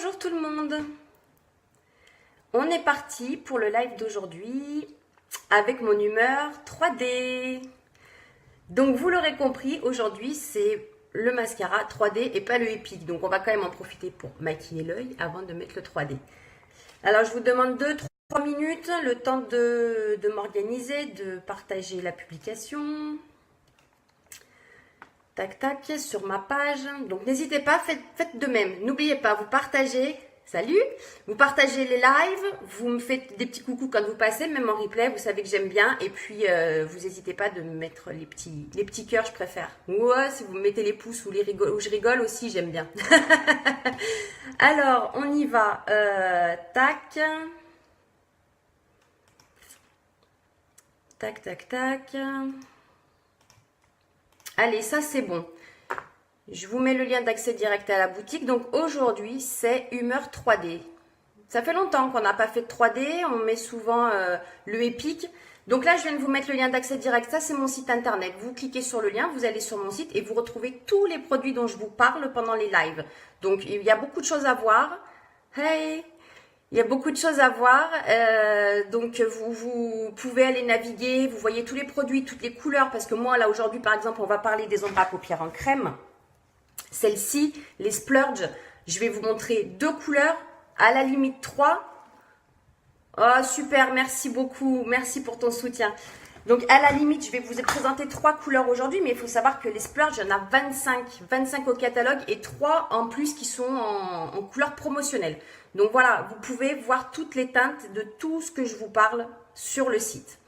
Bonjour tout le monde. On est parti pour le live d'aujourd'hui avec mon humeur 3D. Donc vous l'aurez compris, aujourd'hui c'est le mascara 3D et pas le épique. Donc on va quand même en profiter pour maquiller l'œil avant de mettre le 3D. Alors je vous demande 2-3 minutes, le temps de m'organiser, de partager la publication. Tac, tac, sur ma page. Donc, n'hésitez pas, faites de même. N'oubliez pas, vous partagez. Salut! Vous partagez les lives. Vous me faites des petits coucous quand vous passez, même en replay. Vous savez que j'aime bien. Et puis, vous n'hésitez pas de me mettre les petits cœurs, je préfère. Ouais, si vous me mettez les pouces ou je rigole aussi, j'aime bien. Alors, on y va. Tac. Tac, tac, tac. Allez, ça c'est bon. Je vous mets le lien d'accès direct à la boutique. Donc aujourd'hui, c'est Humeur 3D. Ça fait longtemps qu'on n'a pas fait de 3D. On met souvent le épique. Donc là, je viens de vous mettre le lien d'accès direct. Ça, c'est mon site internet. Vous cliquez sur le lien, vous allez sur mon site et vous retrouvez tous les produits dont je vous parle pendant les lives. Donc, il y a beaucoup de choses à voir. Hey! Il y a beaucoup de choses à voir, donc vous pouvez aller naviguer, vous voyez tous les produits, toutes les couleurs, parce que moi là aujourd'hui par exemple on va parler des ombres à paupières en crème. Celles-ci, les Splurge, je vais vous montrer 2 couleurs, à la limite 3. Oh super, merci beaucoup, merci pour ton soutien. Donc à la limite, je vais vous présenter 3 couleurs aujourd'hui, mais il faut savoir que les Splurge, il y en a 25 au catalogue et 3 en plus qui sont en couleur promotionnelle. Donc voilà, vous pouvez voir toutes les teintes de tout ce que je vous parle sur le site.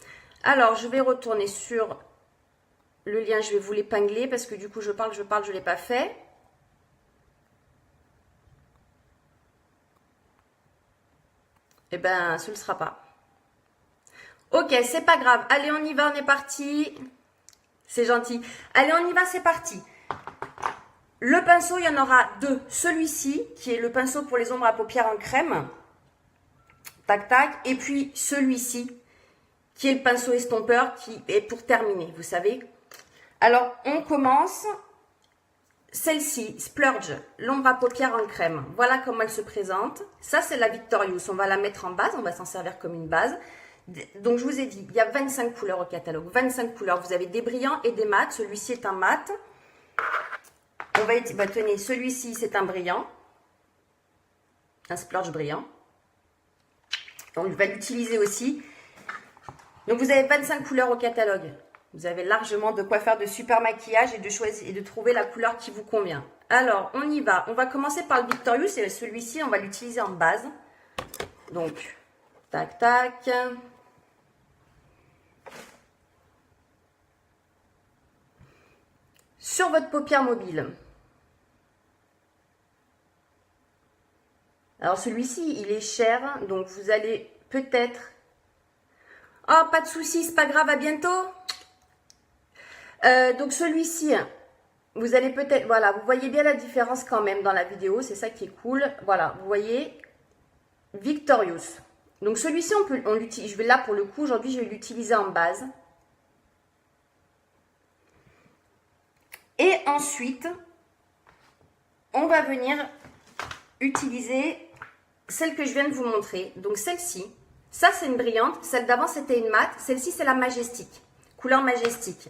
Alors, je vais retourner sur le lien, je vais vous l'épingler parce que du coup, je parle, je ne l'ai pas fait. Eh ben, ce ne sera pas. Ok, c'est pas grave. Allez, on y va, on est parti. C'est gentil. Allez, on y va, c'est parti. Le pinceau, il y en aura 2. Celui-ci, qui est le pinceau pour les ombres à paupières en crème. Tac, tac. Et puis celui-ci, qui est le pinceau estompeur, qui est pour terminer, vous savez. Alors, on commence. Celle-ci, Splurge, l'ombre à paupières en crème. Voilà comment elle se présente. Ça, c'est la Victorious. On va la mettre en base. On va s'en servir comme une base. Donc, je vous ai dit, il y a 25 couleurs au catalogue. 25 couleurs. Vous avez des brillants et des mats. Celui-ci est un mat. On va tenez, celui-ci, c'est un brillant. Un splurge brillant. On va l'utiliser aussi. Donc, vous avez 25 couleurs au catalogue. Vous avez largement de quoi faire de super maquillage et de choisir et de trouver la couleur qui vous convient. Alors, on y va. On va commencer par le Victorious. Et celui-ci, on va l'utiliser en base. Donc, tac, tac. Sur votre paupière mobile. Alors celui-ci, il est cher, donc vous allez peut-être... Oh, pas de souci, c'est pas grave, à bientôt. Donc celui-ci, vous allez peut-être... Voilà, vous voyez bien la différence quand même dans la vidéo, c'est ça qui est cool. Voilà, vous voyez, Victorious. Donc celui-ci, on l'utilise, je vais là pour le coup, aujourd'hui, je vais l'utiliser en base. Et ensuite, on va venir utiliser celle que je viens de vous montrer. Donc celle-ci, ça c'est une brillante, celle d'avant c'était une mate, celle-ci c'est la majestique, couleur majestique.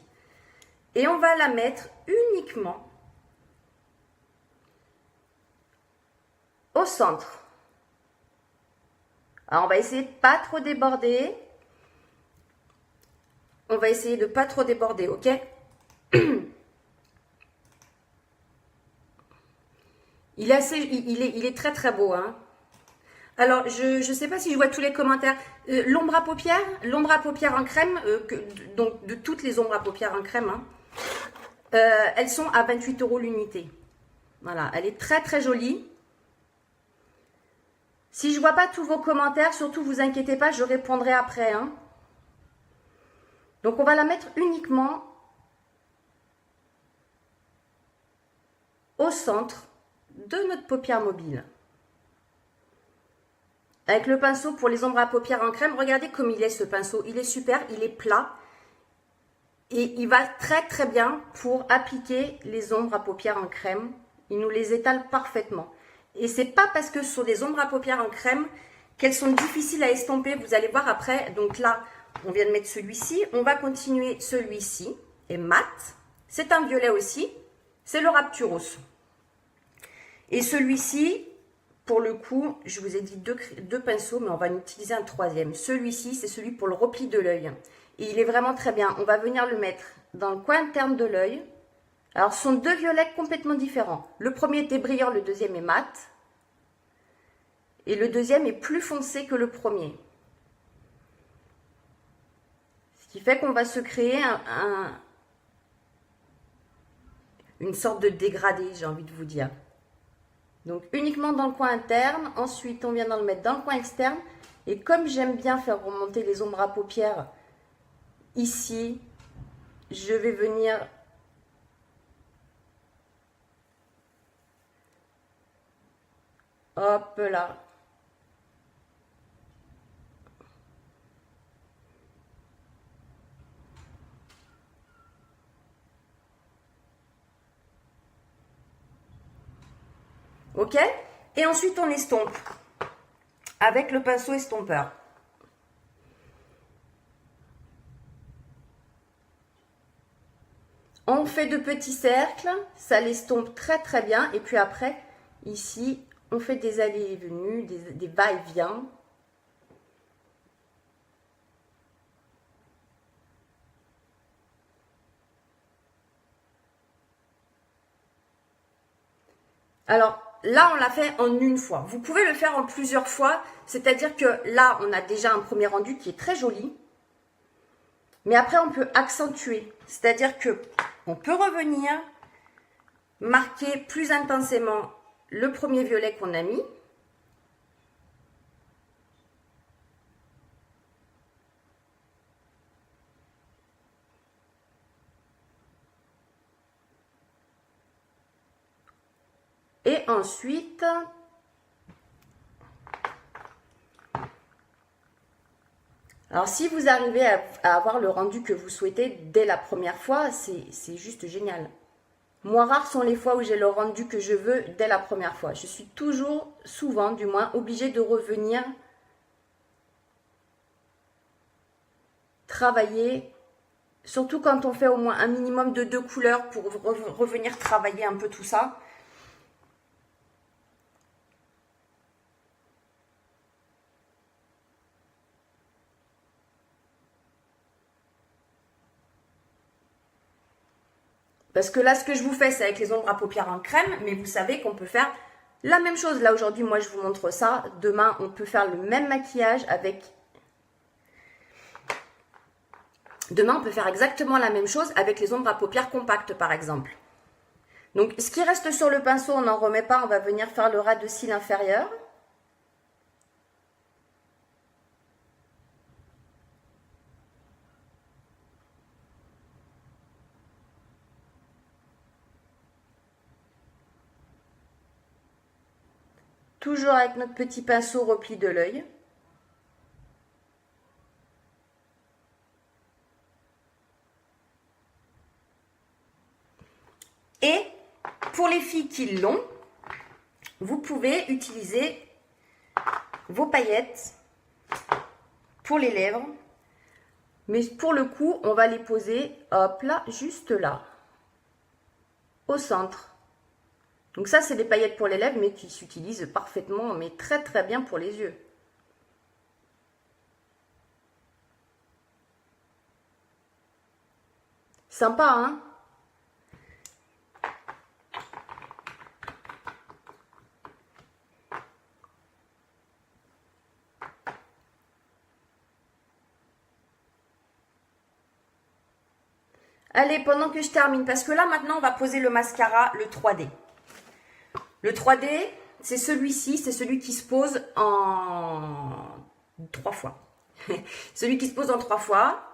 Et on va la mettre uniquement au centre. Alors on va essayer de pas trop déborder. On va essayer de pas trop déborder, ok? Il est très très beau, hein. Alors, je ne sais pas si je vois tous les commentaires. L'ombre à paupières en crème, donc de toutes les ombres à paupières en crème, hein, elles sont à 28 € l'unité. Voilà, elle est très très jolie. Si je ne vois pas tous vos commentaires, surtout vous inquiétez pas, je répondrai après, hein. Donc, on va la mettre uniquement au centre de notre paupière mobile. Avec le pinceau pour les ombres à paupières en crème, regardez comme il est ce pinceau. Il est super, il est plat. Et il va très très bien pour appliquer les ombres à paupières en crème. Il nous les étale parfaitement. Et c'est pas parce que ce sont des ombres à paupières en crème qu'elles sont difficiles à estomper. Vous allez voir après. Donc là, on vient de mettre celui-ci. On va continuer celui-ci. Et mat. C'est un violet aussi. C'est le Rapturus. Et celui-ci, pour le coup, je vous ai dit deux pinceaux, mais on va en utiliser un troisième. Celui-ci, c'est celui pour le repli de l'œil. Et il est vraiment très bien. On va venir le mettre dans le coin interne de l'œil. Alors, ce sont deux violets complètement différents. Le premier était brillant, le deuxième est mat. Et le deuxième est plus foncé que le premier. Ce qui fait qu'on va se créer une sorte de dégradé, j'ai envie de vous dire. Donc, uniquement dans le coin interne. Ensuite, on vient d'en le mettre dans le coin externe. Et comme j'aime bien faire remonter les ombres à paupières ici, je vais venir... Hop là. Ok? Et ensuite, on estompe avec le pinceau estompeur. On fait de petits cercles, ça l'estompe très très bien. Et puis après, ici, on fait des allées et venues, des va-et-vient. Alors, là, on l'a fait en une fois. Vous pouvez le faire en plusieurs fois. C'est-à-dire que là, on a déjà un premier rendu qui est très joli. Mais après, on peut accentuer. C'est-à-dire que on peut revenir, marquer plus intensément le premier violet qu'on a mis. Et ensuite, alors si vous arrivez à avoir le rendu que vous souhaitez dès la première fois, c'est juste génial. Moi, rares sont les fois où j'ai le rendu que je veux dès la première fois. Je suis toujours, souvent du moins, obligée de revenir travailler, surtout quand on fait au moins un minimum de 2 couleurs pour revenir travailler un peu tout ça. Parce que là, ce que je vous fais, c'est avec les ombres à paupières en crème, mais vous savez qu'on peut faire la même chose. Là, aujourd'hui, moi, je vous montre ça. Demain, on peut faire le même maquillage avec... Demain, on peut faire exactement la même chose avec les ombres à paupières compactes, par exemple. Donc, ce qui reste sur le pinceau, on n'en remet pas. On va venir faire le ras de cils inférieur. Toujours avec notre petit pinceau repli de l'œil. Et pour les filles qui l'ont, vous pouvez utiliser vos paillettes pour les lèvres. Mais pour le coup, on va les poser, hop là, juste là, au centre. Donc ça, c'est des paillettes pour les lèvres, mais qui s'utilisent parfaitement, mais très très bien pour les yeux. Sympa, hein? Allez, pendant que je termine, parce que là, maintenant, on va poser le mascara, le 3D. Le 3D, c'est celui-ci, c'est celui qui se pose en 3 fois. Celui qui se pose en 3 fois.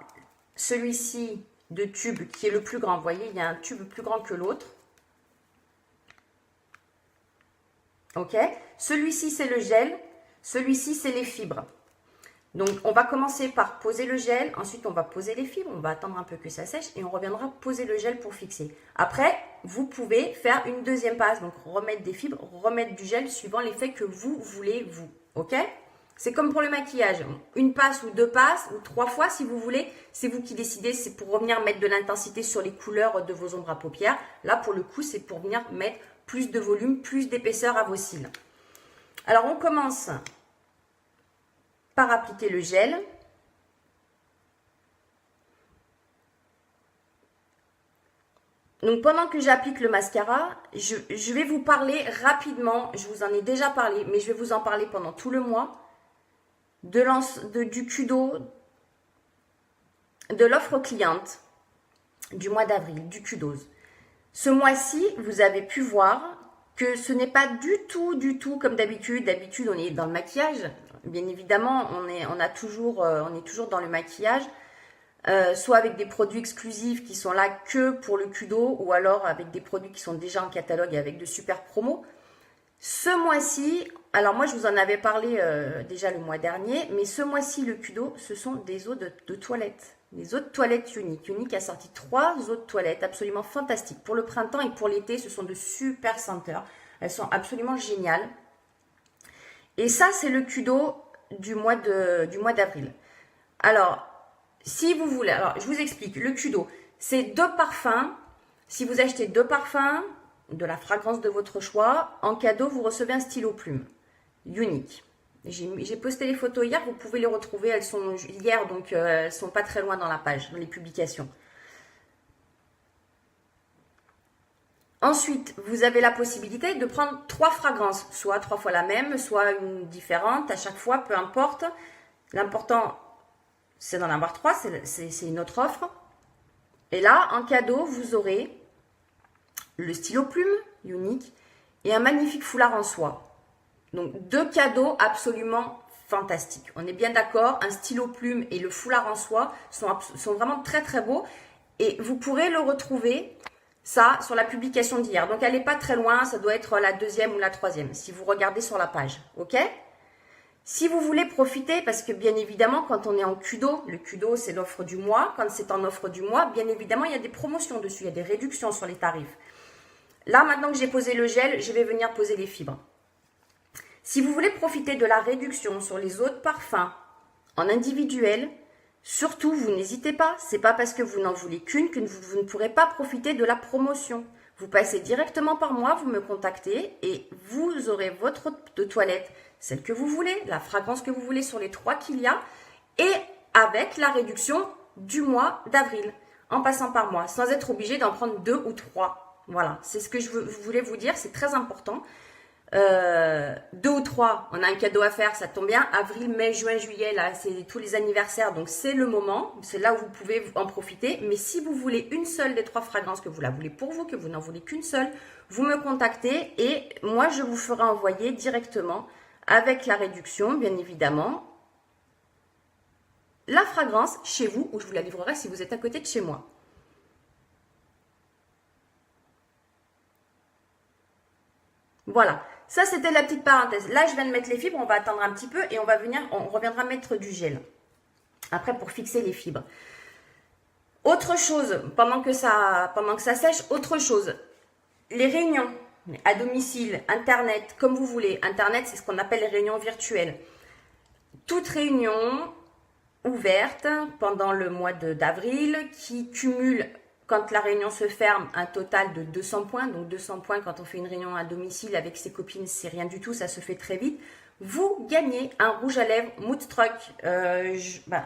Celui-ci de tube qui est le plus grand. Vous voyez, il y a un tube plus grand que l'autre. Ok. Celui-ci, c'est le gel. Celui-ci, c'est les fibres. Donc, on va commencer par poser le gel. Ensuite, on va poser les fibres. On va attendre un peu que ça sèche et on reviendra poser le gel pour fixer. Après, vous pouvez faire une deuxième passe. Donc, remettre des fibres, remettre du gel suivant l'effet que vous voulez, vous. OK? C'est comme pour le maquillage. Une passe ou deux passes ou 3 fois si vous voulez. C'est vous qui décidez. C'est pour revenir mettre de l'intensité sur les couleurs de vos ombres à paupières. Là, pour le coup, c'est pour venir mettre plus de volume, plus d'épaisseur à vos cils. Alors, on commence par appliquer le gel. Donc pendant que j'applique le mascara, je vais vous parler rapidement, je vous en ai déjà parlé, mais je vais vous en parler pendant tout le mois, du Kudo, de l'offre cliente du mois d'avril, du Kudos. Ce mois-ci, vous avez pu voir que ce n'est pas du tout comme d'habitude. D'habitude, on est dans le maquillage. Bien évidemment, on est toujours dans le maquillage, soit avec des produits exclusifs qui sont là que pour le Kudo, ou alors avec des produits qui sont déjà en catalogue et avec de super promos. Ce mois-ci, alors moi je vous en avais parlé déjà le mois dernier, mais ce mois-ci le Kudo, ce sont des eaux de toilette. Les eaux de toilette Unique. Unique a sorti 3 eaux de toilette absolument fantastiques. Pour le printemps et pour l'été, ce sont de super senteurs. Elles sont absolument géniales. Et ça, c'est le Kudo du mois d'avril. Alors, si vous voulez, alors je vous explique. Le Kudo, c'est 2 parfums. Si vous achetez 2 parfums, de la fragrance de votre choix, en cadeau, vous recevez un stylo plume. Unique. J'ai posté les photos hier, vous pouvez les retrouver. Elles sont hier, donc elles sont pas très loin dans la page, dans les publications. Ensuite, vous avez la possibilité de prendre 3 fragrances, soit 3 fois la même, soit une différente, à chaque fois, peu importe. L'important, c'est d'en avoir 3, c'est une autre offre. Et là, en cadeau, vous aurez le stylo plume, Unique, et un magnifique foulard en soie. Donc, 2 cadeaux absolument fantastiques. On est bien d'accord, un stylo plume et le foulard en soie sont vraiment très très beaux. Et vous pourrez le retrouver, ça, sur la publication d'hier. Donc, elle n'est pas très loin, ça doit être la 2e ou la 3e, si vous regardez sur la page. OK ? Si vous voulez profiter, parce que bien évidemment, quand on est en Kudo, le Kudo, c'est l'offre du mois. Quand c'est en offre du mois, bien évidemment, il y a des promotions dessus, il y a des réductions sur les tarifs. Là, maintenant que j'ai posé le gel, je vais venir poser les fibres. Si vous voulez profiter de la réduction sur les autres parfums en individuel, surtout, vous n'hésitez pas. C'est pas parce que vous n'en voulez qu'une que vous ne pourrez pas profiter de la promotion. Vous passez directement par moi, vous me contactez et vous aurez votre eau de toilette, celle que vous voulez, la fragrance que vous voulez sur les 3 qu'il y a, et avec la réduction du mois d'avril, en passant par moi, sans être obligé d'en prendre 2 ou 3. Voilà, c'est ce que je voulais vous dire, c'est très important. 2 ou 3, on a un cadeau à faire, ça tombe bien. Avril, mai, juin, juillet, là, c'est tous les anniversaires, donc c'est le moment. C'est là où vous pouvez en profiter. Mais si vous voulez une seule des 3 fragrances, que vous la voulez pour vous, que vous n'en voulez qu'une seule, vous me contactez et moi, je vous ferai envoyer directement, avec la réduction, bien évidemment, la fragrance chez vous, ou je vous la livrerai si vous êtes à côté de chez moi. Voilà. Ça, c'était la petite parenthèse. Là, je viens de mettre les fibres. On va attendre un petit peu et on reviendra mettre du gel. Après, pour fixer les fibres. Autre chose, pendant que ça sèche, autre chose. Les réunions à domicile, Internet, comme vous voulez. Internet, c'est ce qu'on appelle les réunions virtuelles. Toute réunion ouverte pendant le mois d'avril qui cumule, quand la réunion se ferme, un total de 200 points. Donc 200 points quand on fait une réunion à domicile avec ses copines, c'est rien du tout, ça se fait très vite. Vous gagnez un rouge à lèvres Moodstruck.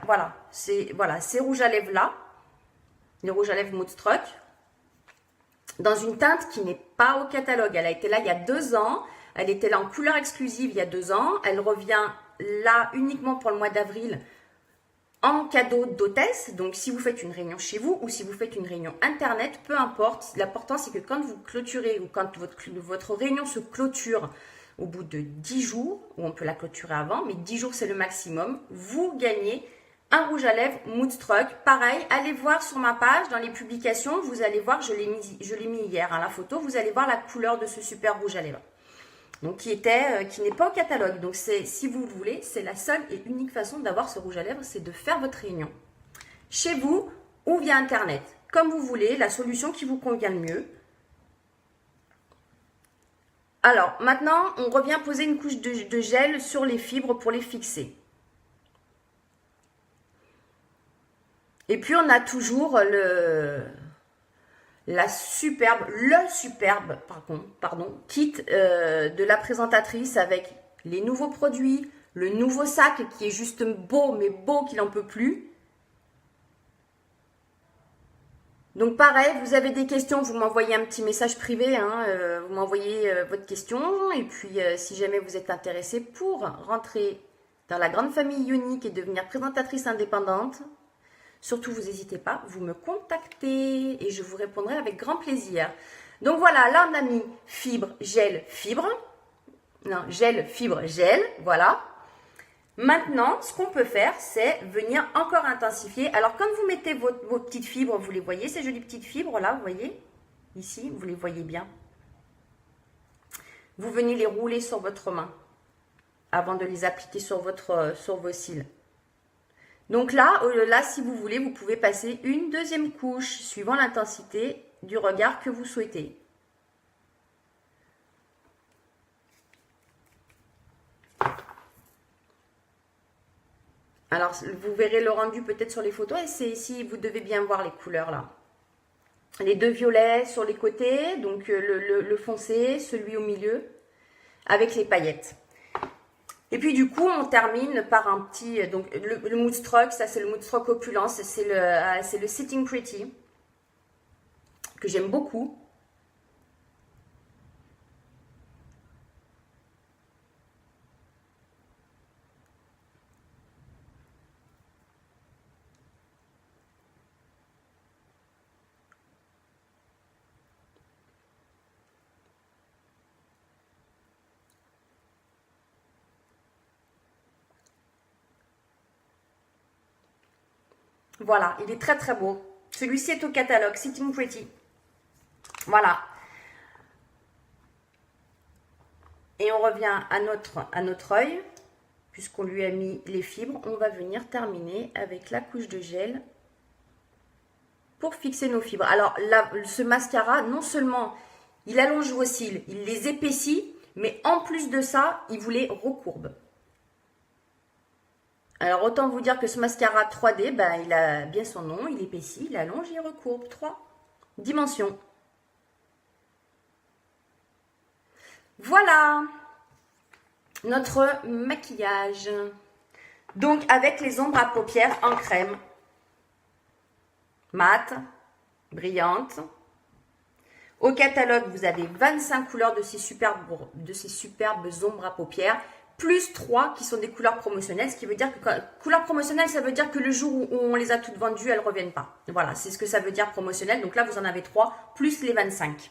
Voilà, ces rouges à lèvres là, les rouges à lèvres Moodstruck, dans une teinte qui n'est pas au catalogue. Elle a été là il y a 2 ans. Elle était là en couleur exclusive il y a 2 ans. Elle revient là uniquement pour le mois d'avril en cadeau d'hôtesse. Donc, si vous faites une réunion chez vous ou si vous faites une réunion Internet, peu importe. L'important, c'est que quand vous clôturez ou quand votre réunion se clôture au bout de 10 jours, ou on peut la clôturer avant, mais 10 jours, c'est le maximum, vous gagnez un rouge à lèvres Moodstruck. Pareil, allez voir sur ma page, dans les publications, vous allez voir, je l'ai mis hier, la photo, vous allez voir la couleur de ce super rouge à lèvres. Donc qui n'est pas au catalogue. Donc si vous le voulez, c'est la seule et unique façon d'avoir ce rouge à lèvres, c'est de faire votre réunion chez vous ou via internet, comme vous voulez, la solution qui vous convient le mieux. Alors maintenant, on revient poser une couche de gel sur les fibres pour les fixer. Et puis on a toujours le superbe kit de la présentatrice avec les nouveaux produits, le nouveau sac qui est juste beau, mais beau qu'il n'en peut plus. Donc pareil, vous avez des questions, vous m'envoyez un petit message privé, vous m'envoyez votre question. Et puis si jamais vous êtes intéressé pour rentrer dans la grande famille Unique et devenir présentatrice indépendante, surtout, vous n'hésitez pas, vous me contactez et je vous répondrai avec grand plaisir. Donc voilà, là on a mis fibre, gel, fibre. Non, gel, fibre, gel, voilà. Maintenant, ce qu'on peut faire, c'est venir encore intensifier. Alors, quand vous mettez vos petites fibres, vous les voyez, ces jolies petites fibres là, vous voyez, ici, vous les voyez bien. Vous venez les rouler sur votre main avant de les appliquer sur vos cils. Donc là, si vous voulez, vous pouvez passer une deuxième couche suivant l'intensité du regard que vous souhaitez. Alors, vous verrez le rendu peut-être sur les photos et c'est ici, vous devez bien voir les couleurs là. Les deux violets sur les côtés, donc le foncé, celui au milieu, avec les paillettes. Et puis du coup, on termine par un petit, donc le Moodstruck, ça c'est le Moodstruck Opulence, c'est le Sitting Pretty, que j'aime beaucoup. Voilà, il est très très beau. Celui-ci est au catalogue, Sitting Pretty. Voilà. Et on revient à notre œil, puisqu'on lui a mis les fibres. On va venir terminer avec la couche de gel pour fixer nos fibres. Alors, là, ce mascara, non seulement il allonge vos cils, il les épaissit, mais en plus de ça, il vous les recourbe. Alors, autant vous dire que ce mascara 3D, ben, il a bien son nom, il épaissit, il allonge, il recourbe. 3 dimensions. Voilà notre maquillage. Donc, avec les ombres à paupières en crème. Mat, brillante. Au catalogue, vous avez 25 couleurs de ces superbes ombres à paupières, plus 3 qui sont des couleurs promotionnelles, ce qui veut dire que couleurs promotionnelles, ça veut dire que le jour où on les a toutes vendues, elles ne reviennent pas. Voilà, c'est ce que ça veut dire promotionnel. Donc là, vous en avez 3, plus les 25.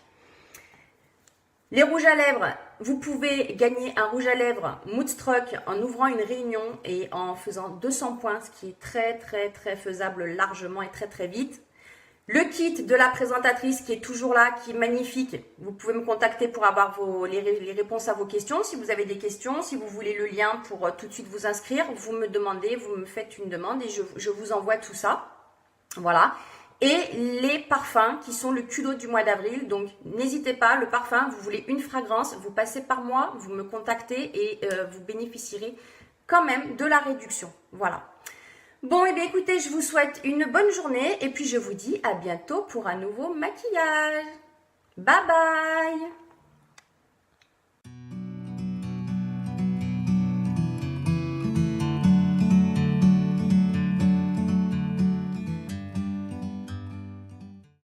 Les rouges à lèvres, vous pouvez gagner un rouge à lèvres Moodstruck en ouvrant une réunion et en faisant 200 points, ce qui est très très très faisable largement et très très vite. Le kit de la présentatrice qui est toujours là, qui est magnifique. Vous pouvez me contacter pour avoir les réponses à vos questions. Si vous avez des questions, si vous voulez le lien pour tout de suite vous inscrire, vous me demandez, vous me faites une demande et je vous envoie tout ça. Voilà. Et les parfums qui sont le culot du mois d'avril. Donc, n'hésitez pas, le parfum, vous voulez une fragrance, vous passez par moi, vous me contactez et vous bénéficierez quand même de la réduction. Voilà. Bon, et bien écoutez, je vous souhaite une bonne journée et puis je vous dis à bientôt pour un nouveau maquillage. Bye bye!